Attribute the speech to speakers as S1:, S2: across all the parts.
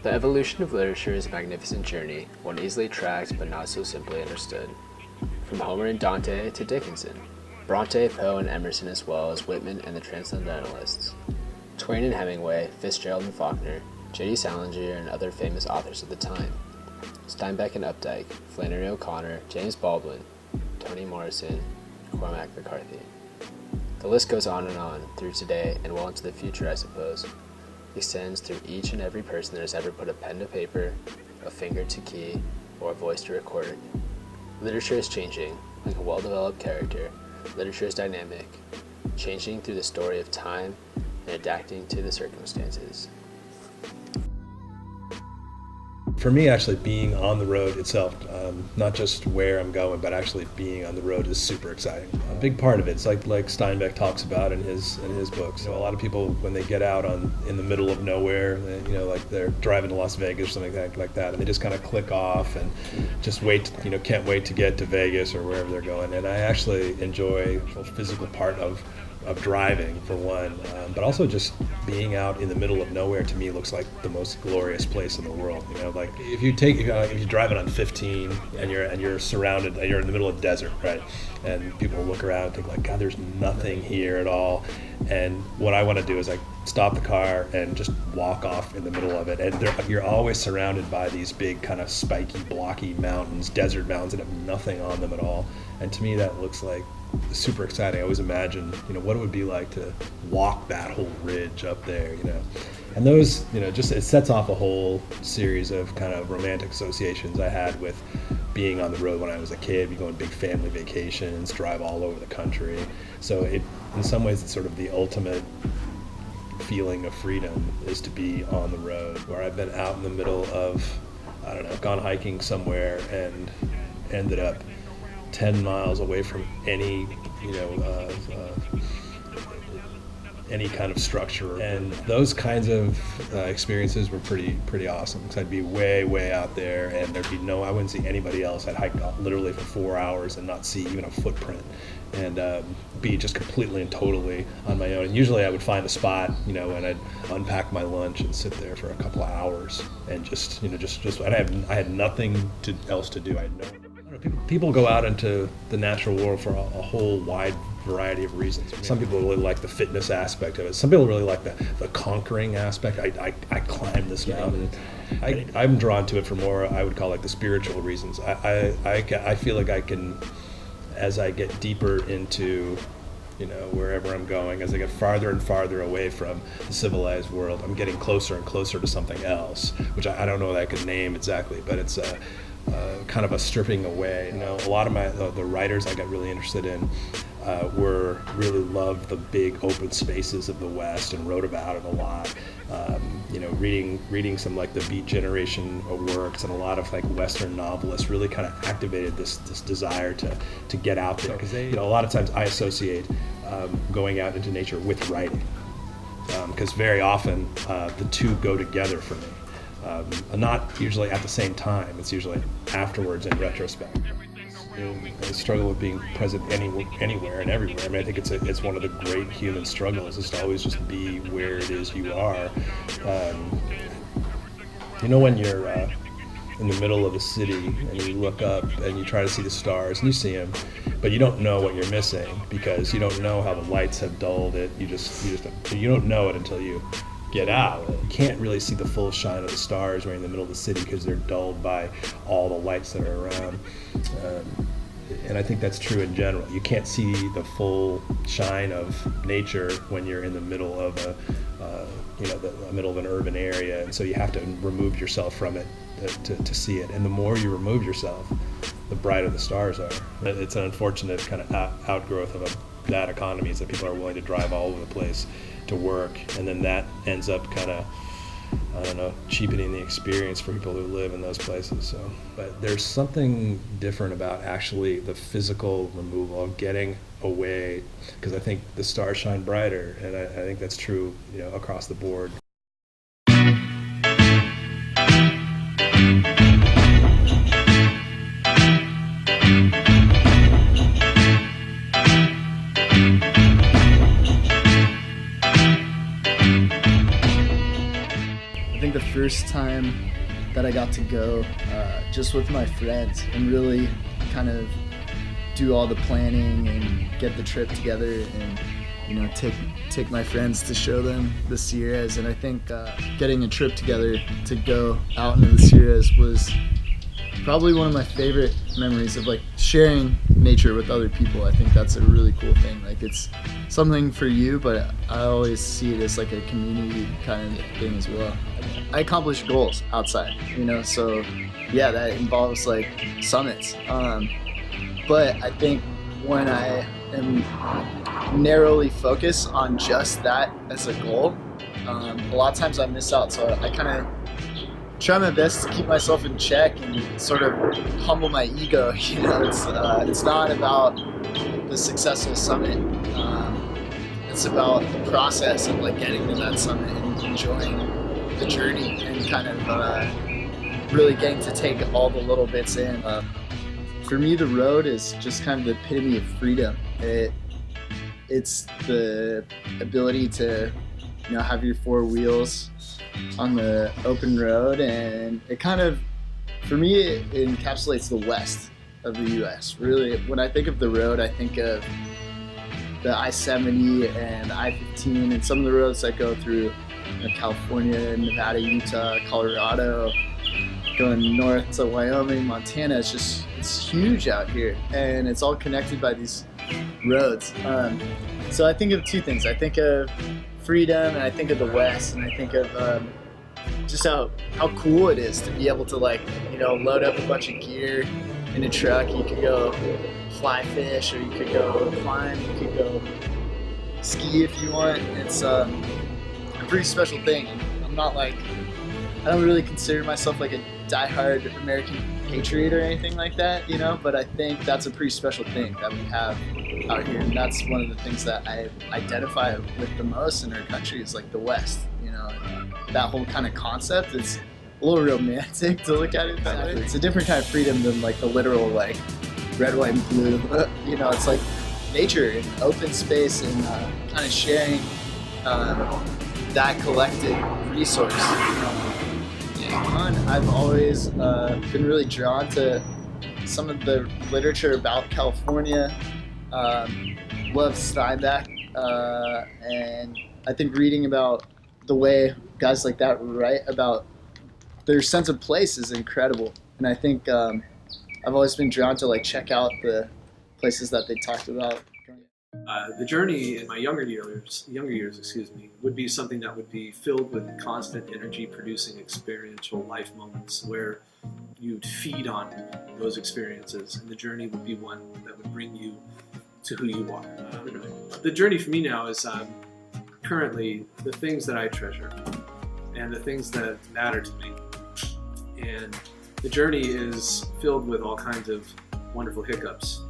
S1: The evolution of literature is a magnificent journey, one easily tracked but not so simply understood. From Homer and Dante to Dickinson, Bronte, Poe, and Emerson, as well as Whitman and the Transcendentalists, Twain and Hemingway, Fitzgerald and Faulkner, J.D. Salinger, and other famous authors of the time, Steinbeck and Updike, Flannery O'Connor, James Baldwin, Toni Morrison, Cormac McCarthy. The list goes on through today and well into the future, I suppose. Extends through each and every person that has ever put a pen to paper, a finger to key, or a voice to recording. Literature is changing, like a well-developed character. Literature is dynamic, changing through the story of time and adapting to the circumstances.
S2: For me, actually being on the road itself, not just where I'm going, but actually being on the road is super exciting. A big part of it, it's like Steinbeck talks about in his books. You know, a lot of people, when they get out in the middle of nowhere, like they're driving to Las Vegas or something like that, and they just kind of click off and just can't wait to get to Vegas or wherever they're going. And I actually enjoy the physical part of driving, for one, but also just being out in the middle of nowhere to me looks like the most glorious place in the world. Like if you're driving on 15 and you're surrounded, you're in the middle of the desert, right? And people look around and think like, God, there's nothing here at all. And what I want to do is like stop the car and just walk off in the middle of it. And you're always surrounded by these big kind of spiky, blocky mountains, desert mountains that have nothing on them at all. And to me, that looks like super exciting. I always imagine, what it would be like to walk that whole ridge up there, And those, just it sets off a whole series of kind of romantic associations I had with being on the road when I was a kid. We go on big family vacations, drive all over the country. So in some ways, it's sort of the ultimate feeling of freedom is to be on the road, where I've been out in the middle of, gone hiking somewhere and ended up 10 miles away from any kind of structure, and those kinds of experiences were pretty awesome, because I'd be way out there and I wouldn't see anybody else. I'd hike literally for 4 hours and not see even a footprint, and be just completely and totally on my own. And usually I would find a spot, and I'd unpack my lunch and sit there for a couple of hours and just I had nothing else to do. People go out into the natural world for a whole wide variety of reasons. Some people really like the fitness aspect of it. Some people really like the conquering aspect. I climbed this mountain. I'm drawn to it for more, I would call like the spiritual reasons. I feel like I can, as I get deeper into wherever I'm going, as I get farther and farther away from the civilized world, I'm getting closer and closer to something else, which I don't know that I could name exactly, but it's kind of a stripping away. A lot of the writers I got really interested in really loved the big open spaces of the West and wrote about it a lot. Reading some like the Beat Generation works, and a lot of like Western novelists really kind of activated this desire to get out there, because a lot of times I associate going out into nature with writing, because very often the two go together for me. Not usually at the same time. It's usually afterwards in retrospect. I struggle with being present anywhere and everywhere. I mean, I think it's one of the great human struggles, is to always just be where it is you are. When you're in the middle of a city and you look up and you try to see the stars, and you see them, but you don't know what you're missing, because you don't know how the lights have dulled it. You don't know it until you get out. You can't really see the full shine of the stars when you're in the middle of the city, because they're dulled by all the lights that are around. And I think that's true in general. You can't see the full shine of nature when you're in the middle of the middle of an urban area, and so you have to remove yourself from it to see it. And the more you remove yourself, the brighter the stars are. It's an unfortunate kind of outgrowth of that economy, is that people are willing to drive all over the place to work, and then that ends up kind of, cheapening the experience for people who live in those places. So, but there's something different about actually the physical removal of getting away, because I think the stars shine brighter, and I think that's true, across the board.
S3: the first time that I got to go just with my friends and really kind of do all the planning and get the trip together and, you know, take my friends to show them the Sierras. And I think getting a trip together to go out into the Sierras was probably one of my favorite memories of like sharing nature with other people. I think that's a really cool thing. Like it's something for you, but I always see it as like a community kind of thing as well. I accomplish goals outside, you know, so yeah, that involves like summits. But I think when I am narrowly focused on just that as a goal, a lot of times I miss out. So I kind of try my best to keep myself in check and sort of humble my ego. You know, it's not about the successful summit. It's about the process of like getting to that summit and enjoying the journey and kind of really getting to take all the little bits in. For me, the road is just kind of the epitome of freedom. It's the ability to, you know, have your four wheels on the open road, and it kind of, for me, it encapsulates the west of the U.S. Really, when I think of the road, I think of the I-70 and I-15 and some of the roads that go through, you know, California, Nevada, Utah, Colorado, going north to Wyoming, Montana. It's huge out here, and it's all connected by these roads. So I think of two things. I think of freedom, and I think of the West, and I think of just how cool it is to be able to, like, you know, load up a bunch of gear in a truck. You could go fly fish, or you could go climb, you could go ski if you want. It's a pretty special thing. I'm not like, I don't really consider myself like a diehard American patriot or anything like that, you know, but I think that's a pretty special thing that we have out here, and that's one of the things that I identify with the most in our country is like the West, you know, that whole kind of concept is a little romantic to look at it that way. It's a different kind of freedom than like the literal like red, white, and blue, you know, it's like nature and open space and kind of sharing that collective resource. I've always been really drawn to some of the literature about California. Love Steinbeck, and I think reading about the way guys like that write about their sense of place is incredible. And I think I've always been drawn to like check out the places that they talked about.
S4: The journey in my younger years, would be something that would be filled with constant energy-producing experiential life moments where you'd feed on those experiences, and the journey would be one that would bring you to who you are. The journey for me now is currently the things that I treasure and the things that matter to me, and the journey is filled with all kinds of wonderful hiccups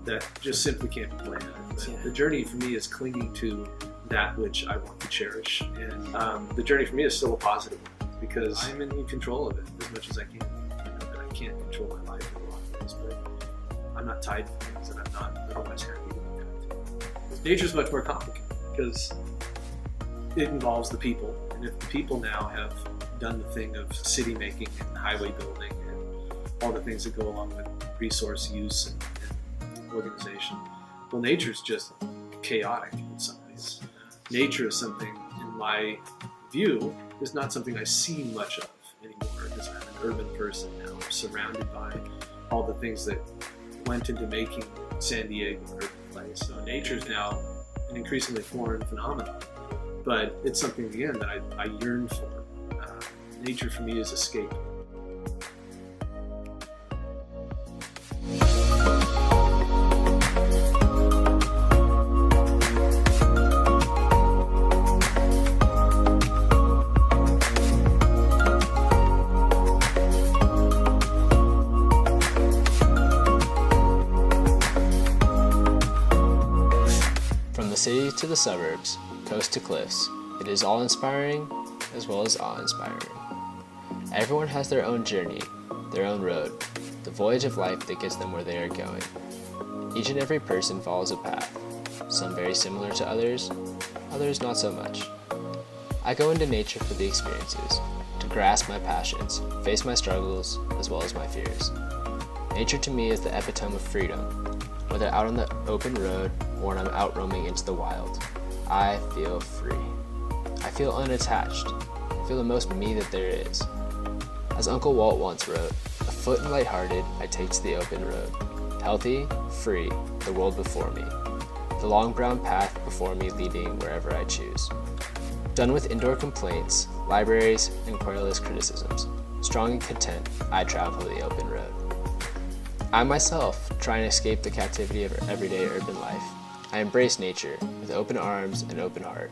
S4: that just simply can't be planned. The journey for me is clinging to that which I want to cherish, and the journey for me is still a positive one because I'm in control of it as much as I can. And I can't control my life in a lot of ways, but I'm not tied to things, and I'm not otherwise happy about that. Nature's much more complicated because it involves the people, and if the people now have done the thing of city making and highway building and all the things that go along with resource use and organization, well, nature's just chaotic in some ways. Nature is something, in my view, is not something I see much of anymore because I'm an urban person now. I'm surrounded by all the things that went into making San Diego an urban place. So nature's now an increasingly foreign phenomenon, but it's something, again, that I yearn for. Nature for me is escape.
S1: From the city to the suburbs, coast to cliffs, it is all-inspiring as well as awe-inspiring. Everyone has their own journey, their own road, the voyage of life that gets them where they are going. Each and every person follows a path, some very similar to others, others not so much. I go into nature for the experiences, to grasp my passions, face my struggles, as well as my fears. Nature to me is the epitome of freedom. Whether out on the open road or when I'm out roaming into the wild, I feel free. I feel unattached. I feel the most me that there is. As Uncle Walt once wrote, afoot and lighthearted, I take to the open road. Healthy, free, the world before me. The long brown path before me leading wherever I choose. Done with indoor complaints, libraries, and querulous criticisms. Strong and content, I travel the open road. I myself try and escape the captivity of everyday urban life. I embrace nature with open arms and open heart.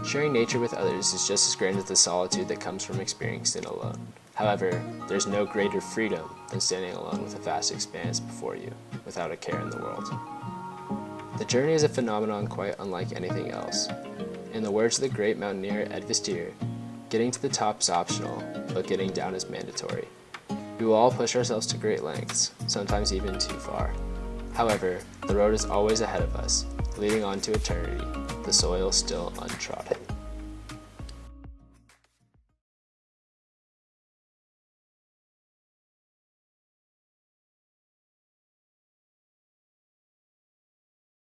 S1: Sharing nature with others is just as grand as the solitude that comes from experiencing it alone. However, there's no greater freedom than standing alone with a vast expanse before you, without a care in the world. The journey is a phenomenon quite unlike anything else. In the words of the great mountaineer Ed Vistier, getting to the top is optional, but getting down is mandatory. We will all push ourselves to great lengths, sometimes even too far. However, the road is always ahead of us, leading on to eternity, the soil still untrodden.